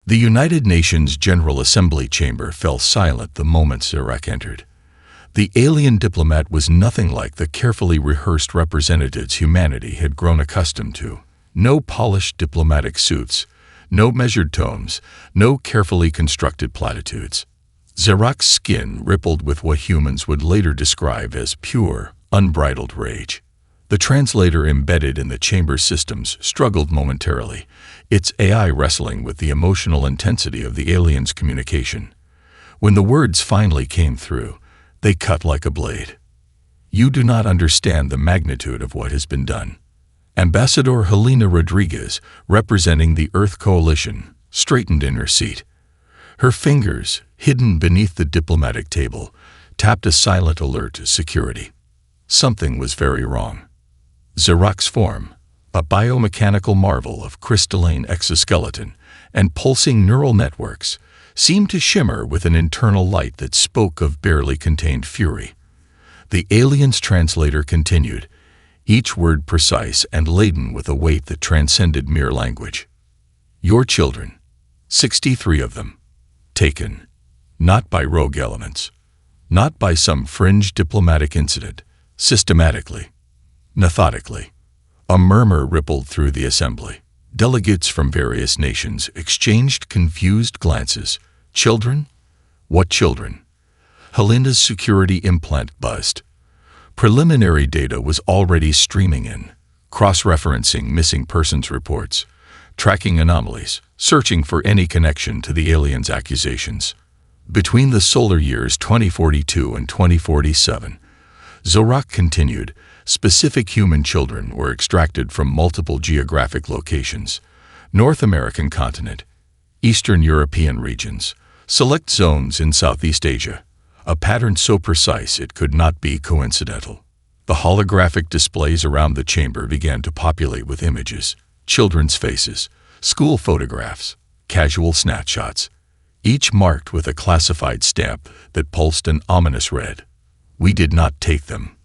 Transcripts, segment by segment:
The United Nations General Assembly chamber fell silent the moment Zorak entered. The alien diplomat was nothing like the carefully rehearsed representatives humanity had grown accustomed to. No polished diplomatic suits, no measured tones, no carefully constructed platitudes. Zorak's skin rippled with what humans would later describe as pure, unbridled rage. The translator embedded in the chamber's systems struggled momentarily, its AI wrestling with the emotional intensity of the alien's communication. When the words finally came through, they cut like a blade. "You do not understand the magnitude of what has been done." Ambassador Helena Rodriguez, representing the Earth Coalition, straightened in her seat. Her fingers, hidden beneath the diplomatic table, tapped a silent alert to security. Something was very wrong. Zorak's form, a biomechanical marvel of crystalline exoskeleton and pulsing neural networks, seemed to shimmer with an internal light that spoke of barely contained fury. The alien's translator continued, each word precise and laden with a weight that transcended mere language. "Your children, 63 of them, taken, not by rogue elements, not by some fringe diplomatic incident, systematically, methodically." A murmur rippled through the assembly. Delegates from various nations exchanged confused glances. Children? What children? Helena's security implant buzzed. Preliminary data was already streaming in, cross-referencing missing persons reports, tracking anomalies, searching for any connection to the aliens' accusations. Between the solar years 2042 and 2047, Zorak continued, specific human children were extracted from multiple geographic locations: North American continent, Eastern European regions, select zones in Southeast Asia, a pattern so precise it could not be coincidental. The holographic displays around the chamber began to populate with images, children's faces, school photographs, casual snapshots, each marked with a classified stamp that pulsed an ominous red. "We did not take them,"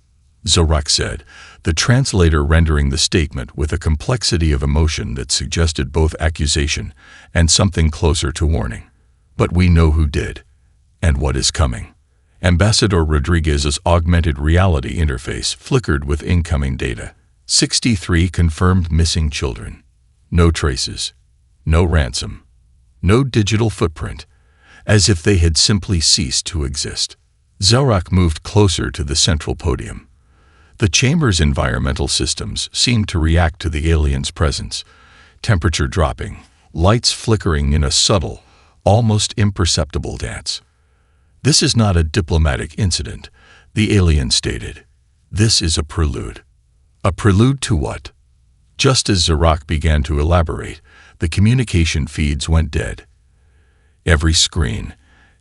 Zorak said, the translator rendering the statement with a complexity of emotion that suggested both accusation and something closer to warning. "But we know who did, and what is coming." Ambassador Rodriguez's augmented reality interface flickered with incoming data. 63 confirmed missing children. No traces, no ransom, no digital footprint, as if they had simply ceased to exist. Zorak moved closer to the central podium. The chamber's environmental systems seemed to react to the alien's presence, temperature dropping, lights flickering in a subtle, almost imperceptible dance. "This is not a diplomatic incident," the alien stated. "This is a prelude." A prelude to what? Just as Zorak began to elaborate, the communication feeds went dead. Every screen,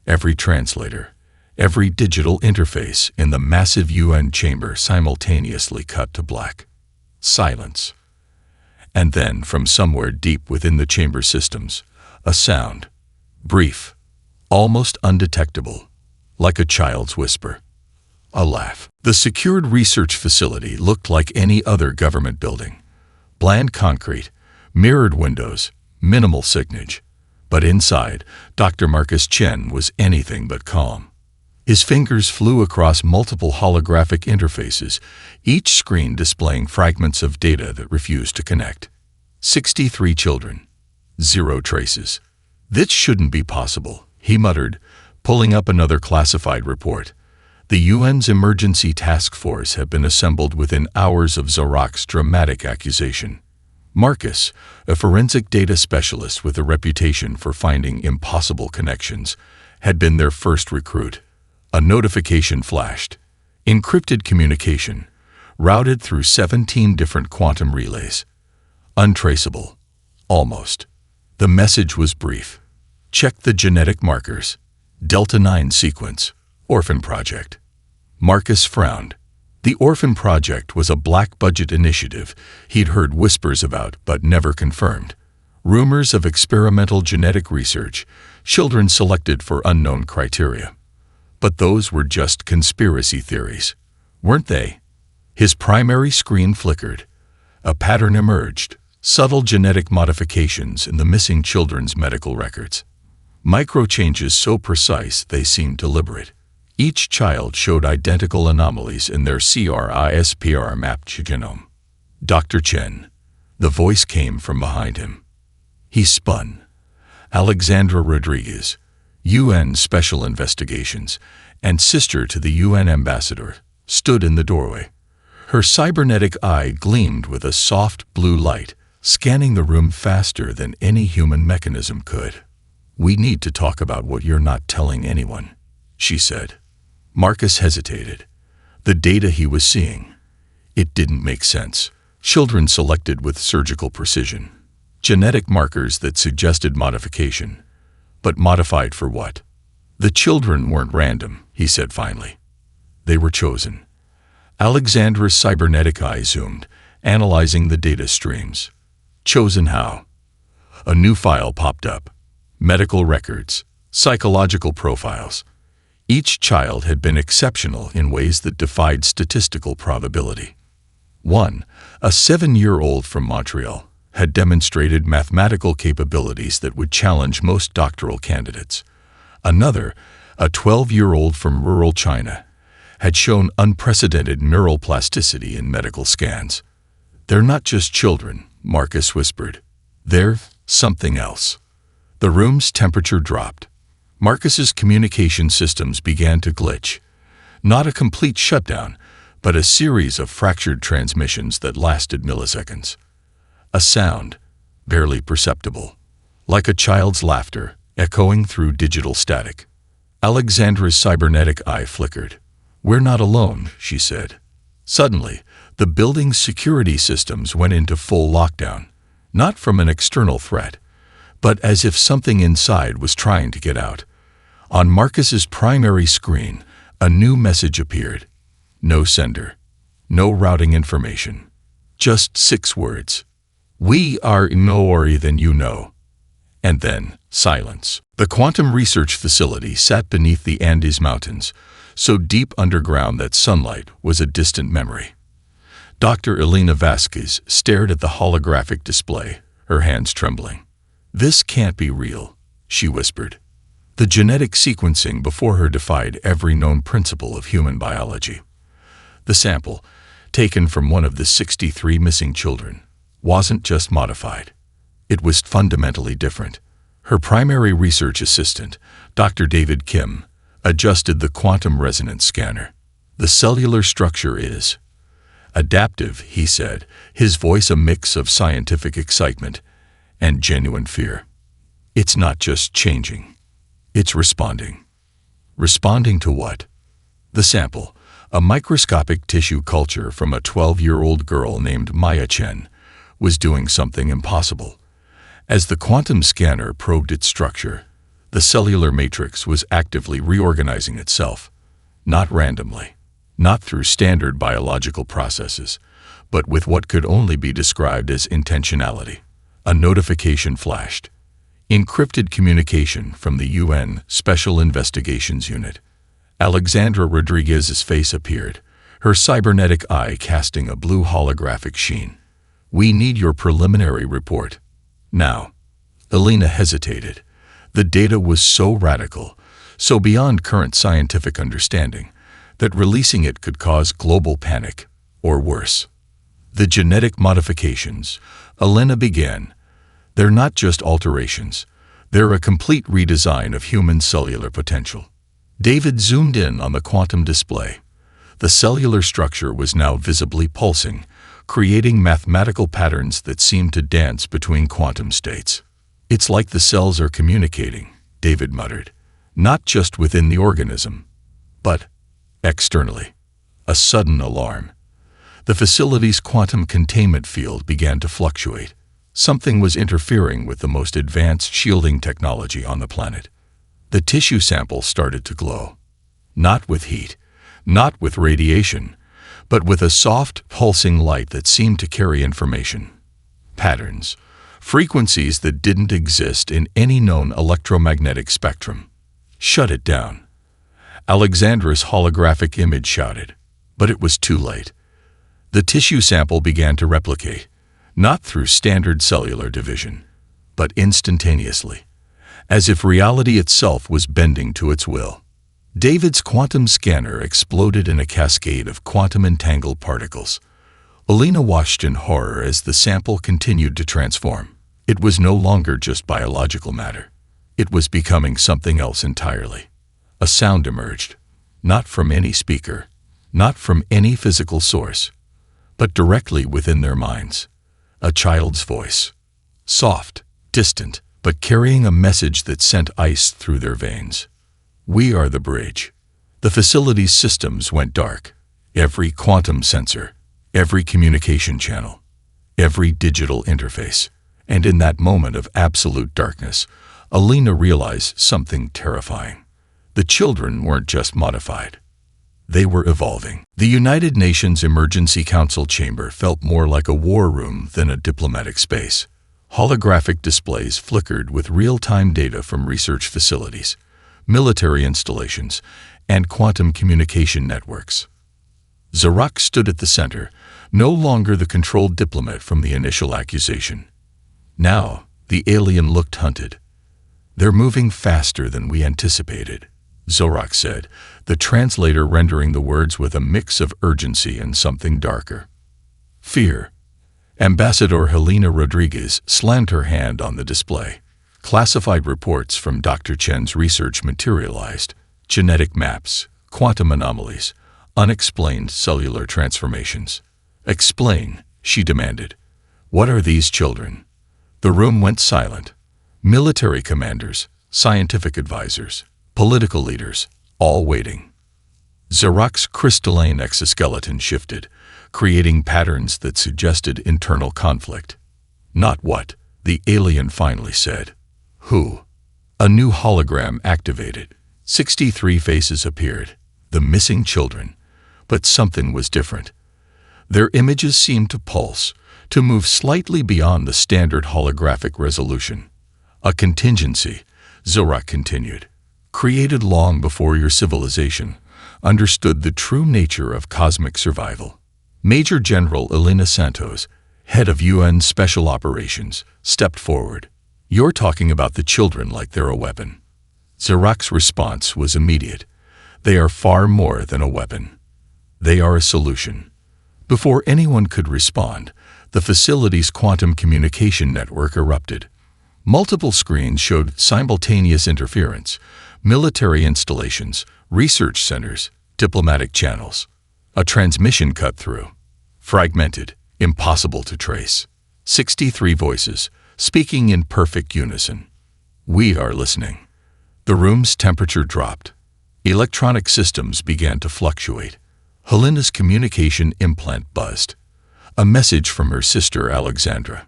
every translator, every digital interface in the massive UN chamber simultaneously cut to black. Silence. And then, from somewhere deep within the chamber systems, a sound. Brief, almost undetectable, like a child's whisper. A laugh. The secured research facility looked like any other government building. Bland concrete, mirrored windows, minimal signage. But inside, Dr. Marcus Chen was anything but calm. His fingers flew across multiple holographic interfaces, each screen displaying fragments of data that refused to connect. 63 children. 0 traces. "This shouldn't be possible," he muttered, pulling up another classified report. The UN's emergency task force had been assembled within hours of Zorak's dramatic accusation. Marcus, a forensic data specialist with a reputation for finding impossible connections, had been their first recruit. A notification flashed. Encrypted communication, routed through 17 different quantum relays. Untraceable. Almost. The message was brief. "Check the genetic markers. Delta 9 sequence. Orphan Project." Marcus frowned. The Orphan Project was a black-budget initiative he'd heard whispers about but never confirmed. Rumors of experimental genetic research, children selected for unknown criteria. But those were just conspiracy theories, weren't they? His primary screen flickered. A pattern emerged, subtle genetic modifications in the missing children's medical records. Micro-changes so precise they seemed deliberate. Each child showed identical anomalies in their CRISPR-mapped genome. Dr. Chen. The voice came from behind him. He spun. Alexandra Rodriguez, UN Special Investigations, and sister to the UN ambassador, stood in the doorway. Her cybernetic eye gleamed with a soft blue light, scanning the room faster than any human mechanism could. "We need to talk about what you're not telling anyone," she said. Marcus hesitated. The data he was seeing. It didn't make sense. Children selected with surgical precision. Genetic markers that suggested modification. But modified for what? The children weren't random, he said finally. They were chosen. Alexandra's cybernetic eye zoomed, analyzing the data streams. Chosen how? A new file popped up. Medical records, psychological profiles. Each child had been exceptional in ways that defied statistical probability. One, a 7-year-old from Montreal, had demonstrated mathematical capabilities that would challenge most doctoral candidates. Another, a 12-year-old from rural China, had shown unprecedented neural plasticity in medical scans. "They're not just children," Marcus whispered. "They're something else." The room's temperature dropped. Marcus's communication systems began to glitch. Not a complete shutdown, but a series of fractured transmissions that lasted milliseconds. A sound, barely perceptible, like a child's laughter, echoing through digital static. Alexandra's cybernetic eye flickered. "We're not alone," she said. Suddenly, the building's security systems went into full lockdown, not from an external threat, but as if something inside was trying to get out. On Marcus's primary screen, a new message appeared. No sender. No routing information. Just 6 words. "We are more than you know." And then, silence. The quantum research facility sat beneath the Andes Mountains, so deep underground that sunlight was a distant memory. Dr. Elena Vasquez stared at the holographic display, her hands trembling. "This can't be real," she whispered. The genetic sequencing before her defied every known principle of human biology. The sample, taken from one of the 63 missing children, wasn't just modified. It was fundamentally different. Her primary research assistant, Dr. David Kim, adjusted the quantum resonance scanner. "The cellular structure is adaptive," he said, his voice a mix of scientific excitement and genuine fear. "It's not just changing. It's responding." Responding to what? The sample, a microscopic tissue culture from a 12-year-old girl named Maya Chen, was doing something impossible. As the quantum scanner probed its structure, the cellular matrix was actively reorganizing itself, not randomly, not through standard biological processes, but with what could only be described as intentionality. A notification flashed. Encrypted communication from the UN Special Investigations Unit. Alexandra Rodriguez's face appeared, her cybernetic eye casting a blue holographic sheen. "We need your preliminary report. Now." Elena hesitated. The data was so radical, so beyond current scientific understanding, that releasing it could cause global panic, or worse. "The genetic modifications," Elena began. "They're not just alterations. They're a complete redesign of human cellular potential." David zoomed in on the quantum display. The cellular structure was now visibly pulsing, creating mathematical patterns that seemed to dance between quantum states. "It's like the cells are communicating," David muttered. "Not just within the organism, but externally." A sudden alarm. The facility's quantum containment field began to fluctuate. Something was interfering with the most advanced shielding technology on the planet. The tissue sample started to glow. Not with heat, not with radiation, but with a soft, pulsing light that seemed to carry information. Patterns, frequencies that didn't exist in any known electromagnetic spectrum. "Shut it down," Alexandra's holographic image shouted, but it was too late. The tissue sample began to replicate, not through standard cellular division, but instantaneously, as if reality itself was bending to its will. David's quantum scanner exploded in a cascade of quantum-entangled particles. Alina watched in horror as the sample continued to transform. It was no longer just biological matter. It was becoming something else entirely. A sound emerged, not from any speaker, not from any physical source, but directly within their minds. A child's voice. Soft, distant, but carrying a message that sent ice through their veins. We are the bridge. The facility's systems went dark. Every quantum sensor, every communication channel, every digital interface. And in that moment of absolute darkness, Alina realized something terrifying. The children weren't just modified. They were evolving. The United Nations Emergency Council chamber felt more like a war room than a diplomatic space. Holographic displays flickered with real-time data from research facilities, military installations, and quantum communication networks. Zarak stood at the center, no longer the controlled diplomat from the initial accusation. Now, the alien looked hunted. "They're moving faster than we anticipated," Zarak said, the translator rendering the words with a mix of urgency and something darker. Fear. Ambassador Helena Rodriguez slammed her hand on the display. Classified reports from Dr. Chen's research materialized. Genetic maps, quantum anomalies, unexplained cellular transformations. "Explain," she demanded. "What are these children?" The room went silent. Military commanders, scientific advisors, political leaders, all waiting. Zarak's crystalline exoskeleton shifted, creating patterns that suggested internal conflict. "Not what," the alien finally said. "Who?" A new hologram activated. 63 faces appeared, the missing children. But something was different. Their images seemed to pulse, to move slightly beyond the standard holographic resolution. "A contingency," Zarak continued, "created long before your civilization understood the true nature of cosmic survival." Major General Elena Santos, head of UN Special Operations, stepped forward. "You're talking about the children like they're a weapon." Zarak's response was immediate. "They are far more than a weapon. They are a solution." Before anyone could respond, the facility's quantum communication network erupted. Multiple screens showed simultaneous interference, military installations, research centers, diplomatic channels. A transmission cut through. Fragmented, impossible to trace. 63 voices, speaking in perfect unison. "We are listening." The room's temperature dropped. Electronic systems began to fluctuate. Helena's communication implant buzzed. A message from her sister Alexandra.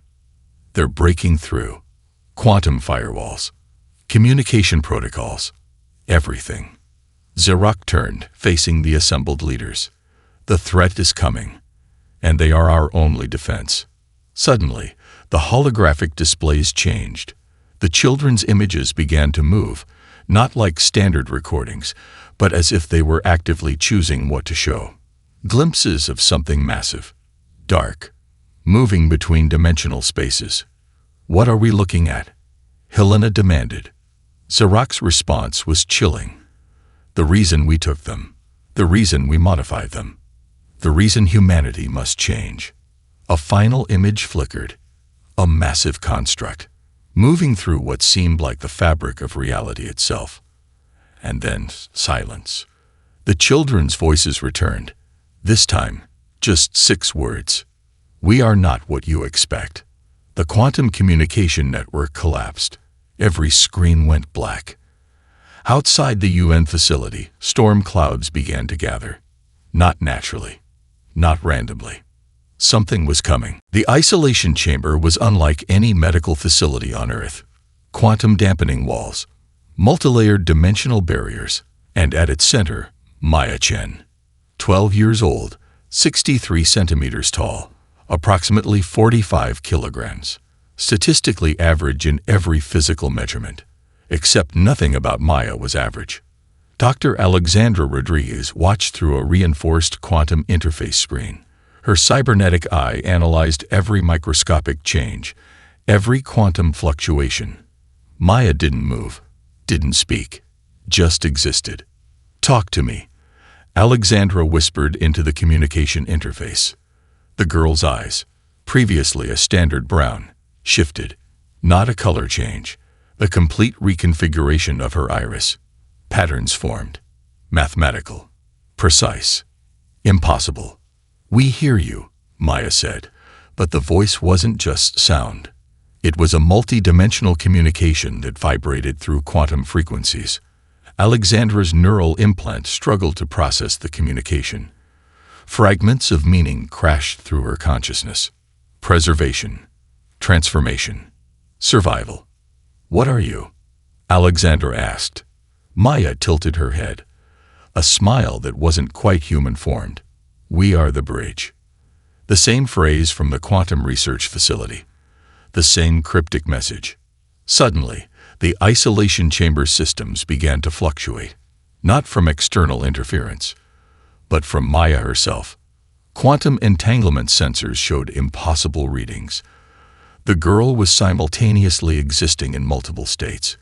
"They're breaking through. Quantum firewalls. Communication protocols. Everything." Zarak turned, facing the assembled leaders. "The threat is coming, and they are our only defense." Suddenly, the holographic displays changed. The children's images began to move, not like standard recordings, but as if they were actively choosing what to show. Glimpses of something massive, dark, moving between dimensional spaces. "What are we looking at?" Helena demanded. Zarak's response was chilling. "The reason we took them, the reason we modified them, the reason humanity must change." A final image flickered, a massive construct, moving through what seemed like the fabric of reality itself. And then silence. The children's voices returned. This time, just 6 words. "We are not what you expect." The quantum communication network collapsed. Every screen went black. Outside the UN facility, storm clouds began to gather. Not naturally, not randomly. Something was coming. The isolation chamber was unlike any medical facility on Earth. Quantum dampening walls, multilayered dimensional barriers, and at its center, Maya Chen. 12 years old, 63 centimeters tall, approximately 45 kilograms. Statistically average in every physical measurement. Except nothing about Maya was average. Dr. Alexandra Rodriguez watched through a reinforced quantum interface screen, Her cybernetic eye analyzed every microscopic change, every quantum fluctuation. Maya didn't move, didn't speak, just existed. "Talk to me," Alexandra whispered into the communication interface. The girl's eyes, previously a standard brown, shifted. Not a color change, a complete reconfiguration of her iris. Patterns formed. Mathematical. Precise. Impossible. "We hear you," Maya said, but the voice wasn't just sound. It was a multi-dimensional communication that vibrated through quantum frequencies. Alexandra's neural implant struggled to process the communication. Fragments of meaning crashed through her consciousness. Preservation. Transformation. Survival. "What are you?" Alexandra asked. Maya tilted her head. A smile that wasn't quite human-formed. "We are the bridge." The same phrase from the quantum research facility. The same cryptic message. Suddenly, the isolation chamber systems began to fluctuate, not from external interference, but from Maya herself. Quantum entanglement sensors showed impossible readings. The girl was simultaneously existing in multiple states,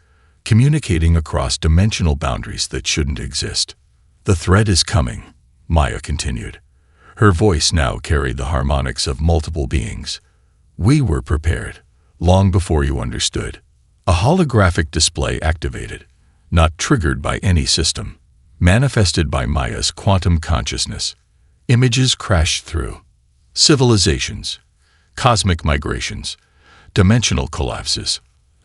communicating across dimensional boundaries that shouldn't exist. "The threat is coming," Maya continued. Her voice now carried the harmonics of multiple beings. "We were prepared, long before you understood." A holographic display activated, not triggered by any system, manifested by Maya's quantum consciousness. Images crashed through. Civilizations, cosmic migrations, dimensional collapses.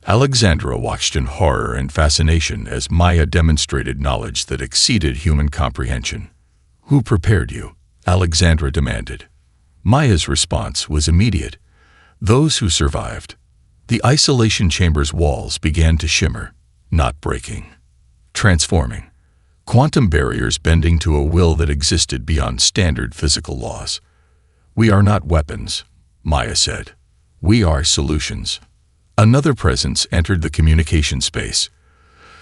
Alexandra watched in horror and fascination as Maya demonstrated knowledge that exceeded human comprehension. "Who prepared you?" Alexandra demanded. Maya's response was immediate. "Those who survived." The isolation chamber's walls began to shimmer, not breaking, transforming. Quantum barriers bending to a will that existed beyond standard physical laws. "We are not weapons," Maya said. "We are solutions." Another presence entered the communication space.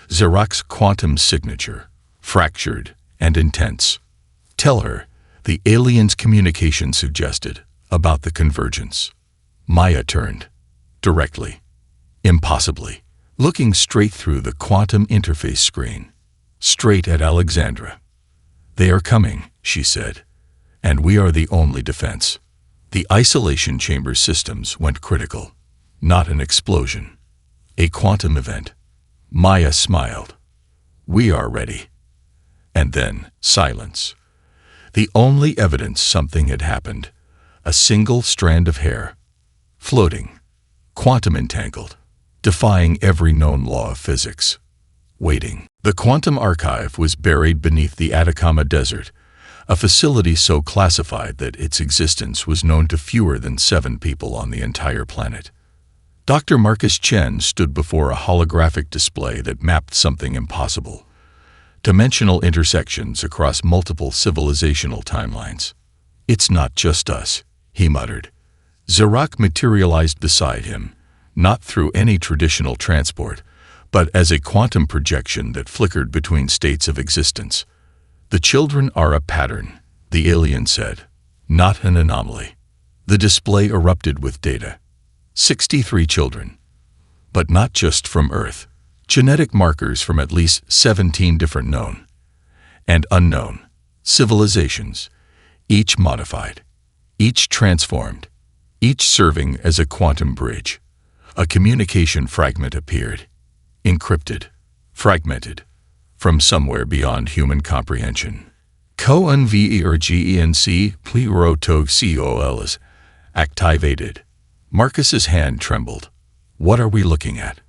Xeroc's quantum signature, fractured and intense. "Tell her," the alien's communication suggested, "about the convergence." Maya turned. Directly. Impossibly. Looking straight through the quantum interface screen. Straight at Alexandra. "They are coming," she said. "And we are the only defense." The isolation chamber systems went critical. Not an explosion. A quantum event. Maya smiled. "We are ready." And then, silence. The only evidence something had happened. A single strand of hair. Floating. Quantum entangled. Defying every known law of physics. Waiting. The quantum archive was buried beneath the Atacama Desert, a facility so classified that its existence was known to fewer than 7 people on the entire planet. Dr. Marcus Chen stood before a holographic display that mapped something impossible. Dimensional intersections across multiple civilizational timelines. "It's not just us," he muttered. Xeroc materialized beside him, not through any traditional transport, but as a quantum projection that flickered between states of existence. "The children are a pattern," the alien said, "not an anomaly." The display erupted with data. 63 children. But not just from Earth. Genetic markers from at least 17 different known and unknown civilizations, each modified, each transformed, each serving as a quantum bridge. A communication fragment appeared, encrypted, fragmented, from somewhere beyond human comprehension. "Convergenc plurotog activated." Marcus's hand trembled. "What are we looking at?"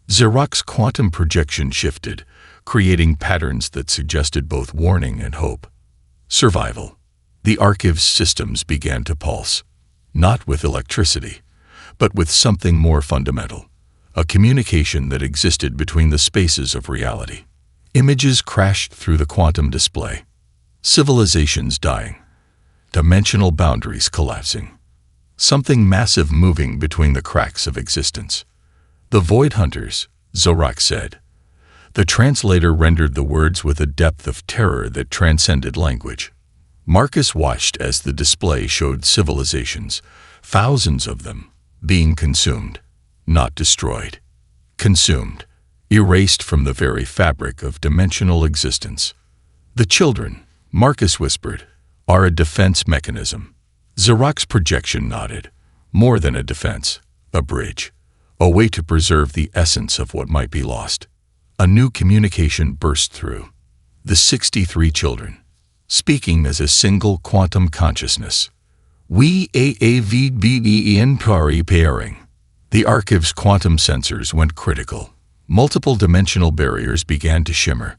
Xeroc's quantum projection shifted, creating patterns that suggested both warning and hope. Survival. The archive's systems began to pulse, not with electricity, but with something more fundamental, a communication that existed between the spaces of reality. Images crashed through the quantum display. Civilizations dying. Dimensional boundaries collapsing. Something massive moving between the cracks of existence. "The Void Hunters," Xeroc said. The translator rendered the words with a depth of terror that transcended language. Marcus watched as the display showed civilizations, thousands of them, being consumed, not destroyed. Consumed, erased from the very fabric of dimensional existence. The children, Marcus whispered, are a defense mechanism. Zarok's projection nodded. More than a defense, a bridge, a way to preserve the essence of what might be lost. A new communication burst through. The 63 children, speaking as a single quantum consciousness. We AAVBEN pari pairing. The archive's quantum sensors went critical. Multiple dimensional barriers began to shimmer.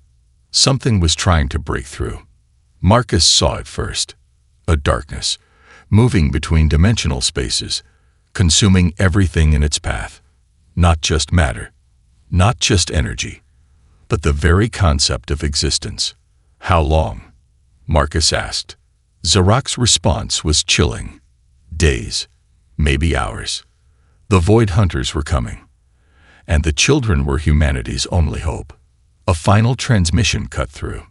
Something was trying to break through. Marcus saw it first. A darkness, moving between dimensional spaces, consuming everything in its path. Not just matter, not just energy, but the very concept of existence. How long? Marcus asked. Zarok's response was chilling. Days, maybe hours. The Void Hunters were coming, and the children were humanity's only hope. A final transmission cut through.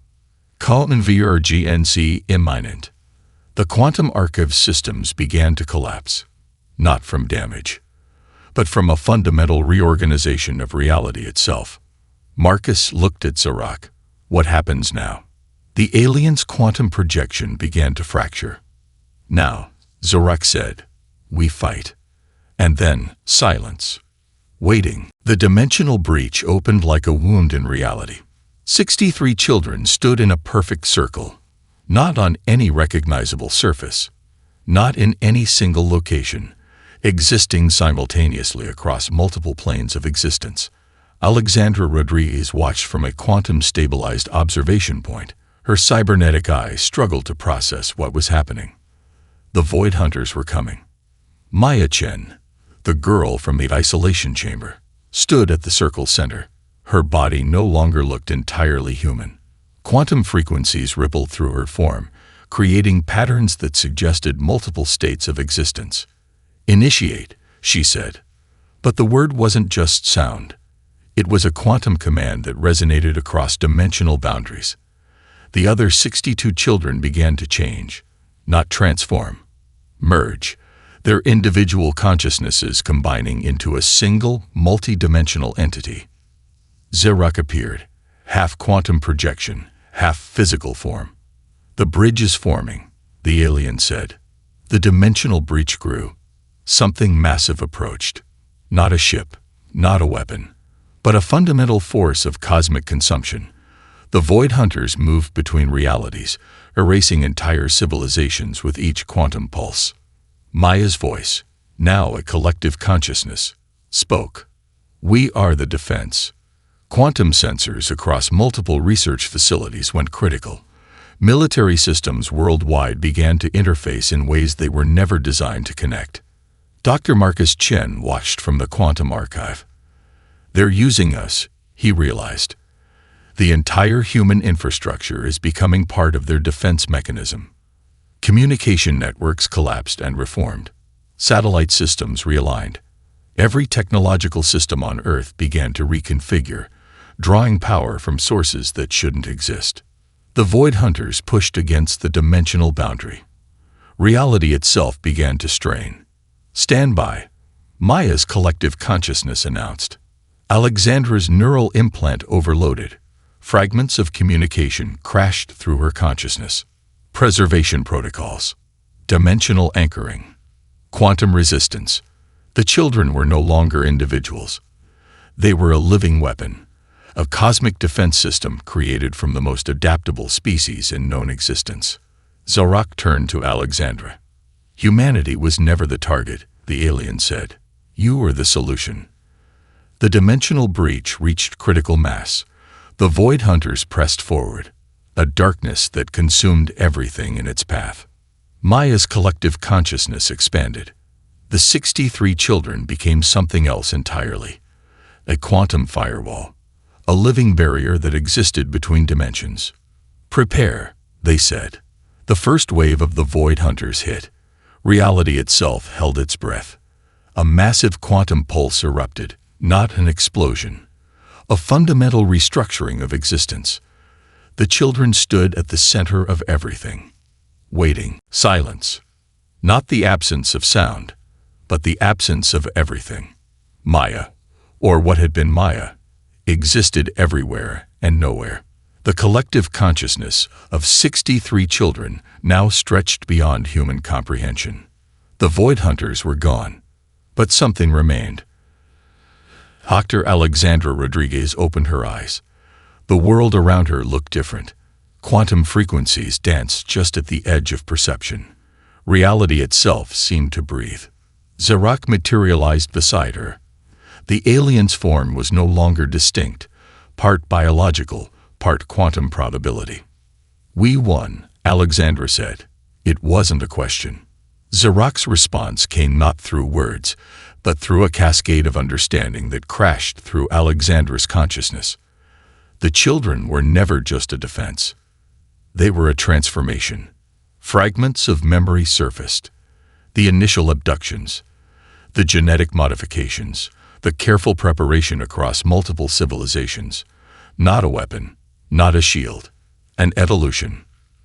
Calm VRGNC imminent. The quantum archive systems began to collapse, not from damage, but from a fundamental reorganization of reality itself. Marcus looked at Zarok. What happens now? The alien's quantum projection began to fracture. Now, Zarok said, we fight. And then, silence. Waiting. The dimensional breach opened like a wound in reality. 63 children stood in a perfect circle, not on any recognizable surface, not in any single location, existing simultaneously across multiple planes of existence. Alexandra Rodriguez watched from a quantum-stabilized observation point. Her cybernetic eyes struggled to process what was happening. The Void Hunters were coming. Maya Chen, the girl from the isolation chamber, stood at the circle's center. Her body no longer looked entirely human. Quantum frequencies rippled through her form, creating patterns that suggested multiple states of existence. Initiate, she said. But the word wasn't just sound. It was a quantum command that resonated across dimensional boundaries. The other 62 children began to change, not transform, merge, their individual consciousnesses combining into a single, multi-dimensional entity. Zarok appeared, half quantum projection, half physical form. The bridge is forming, the alien said. The dimensional breach grew. Something massive approached. Not a ship, not a weapon, but a fundamental force of cosmic consumption. The Void Hunters moved between realities, erasing entire civilizations with each quantum pulse. Maya's voice, now a collective consciousness, spoke. We are the defense. Quantum sensors across multiple research facilities went critical. Military systems worldwide began to interface in ways they were never designed to connect. Dr. Marcus Chen watched from the quantum archive. They're using us, he realized. The entire human infrastructure is becoming part of their defense mechanism. Communication networks collapsed and reformed. Satellite systems realigned. Every technological system on Earth began to reconfigure, drawing power from sources that shouldn't exist. The Void Hunters pushed against the dimensional boundary. Reality itself began to strain. Stand by, Maya's collective consciousness announced. Alexandra's neural implant overloaded. Fragments of communication crashed through her consciousness. Preservation protocols. Dimensional anchoring. Quantum resistance. The children were no longer individuals. They were a living weapon, a cosmic defense system created from the most adaptable species in known existence. Zarok turned to Alexandra. Humanity was never the target, the alien said. You were the solution. The dimensional breach reached critical mass. The Void Hunters pressed forward, a darkness that consumed everything in its path. Maya's collective consciousness expanded. The 63 children became something else entirely. A quantum firewall, a living barrier that existed between dimensions. Prepare, they said. The first wave of the Void Hunters hit. Reality itself held its breath. A massive quantum pulse erupted, not an explosion. A fundamental restructuring of existence. The children stood at the center of everything. waiting, silence. Not the absence of sound, but the absence of everything. Maya, or what had been Maya, existed everywhere and nowhere. The collective consciousness of 63 children now stretched beyond human comprehension. The Void Hunters were gone, but something remained. Dr. Alexandra Rodriguez opened her eyes. The world around her looked different. Quantum frequencies danced just at the edge of perception. Reality itself seemed to breathe. Zarak materialized beside her. The alien's form was no longer distinct, part biological, part quantum probability. "We won," Alexandra said. It wasn't a question. Zarak's response came not through words, but through a cascade of understanding that crashed through Alexandra's consciousness. The children were never just a defense. They were a transformation. Fragments of memory surfaced. The initial abductions, the genetic modifications, the careful preparation across multiple civilizations. Not a weapon, not a shield, an evolution.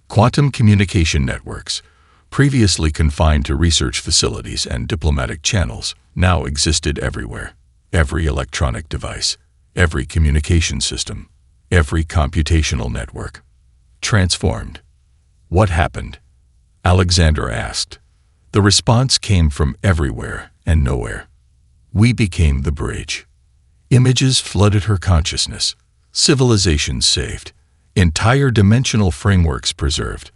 Quantum communication networks, previously confined to research facilities and diplomatic channels, now existed everywhere. Every electronic device, every communication system, every computational network. Transformed. What happened? Alexandra asked. The response came from everywhere and nowhere. We became the bridge. Images flooded her consciousness. Civilizations saved. Entire dimensional frameworks preserved.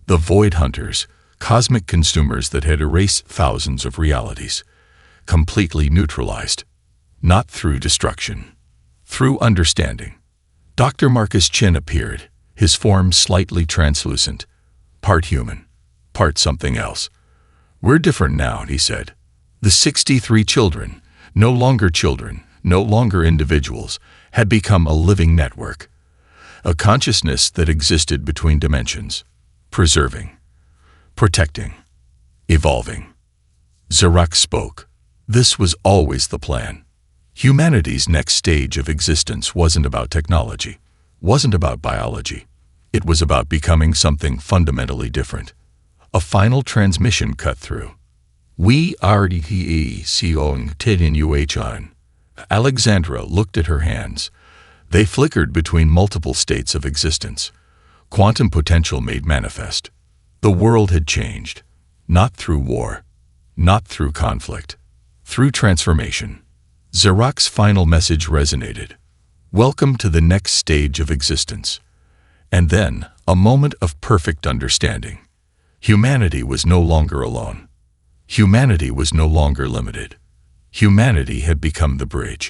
The Void Hunters, cosmic consumers that had erased thousands of realities, completely neutralized. Not through destruction, through understanding. Dr. Marcus Chin appeared, his form slightly translucent, part human, part something else. "We're different now," he said. The 63 children, no longer individuals, had become a living network. A consciousness that existed between dimensions, preserving, protecting, evolving. Zarak spoke. This was always the plan. Humanity's next stage of existence wasn't about technology, wasn't about biology. It was about becoming something fundamentally different. A final transmission cut through. "We RDTE Seong Tinuhan." Alexandra looked at her hands. They flickered between multiple states of existence. Quantum potential made manifest. The world had changed. Not through war. Not through conflict. Through transformation. Zarak's final message resonated. Welcome to the next stage of existence. And then, a moment of perfect understanding. Humanity was no longer alone. Humanity was no longer limited. Humanity had become the bridge.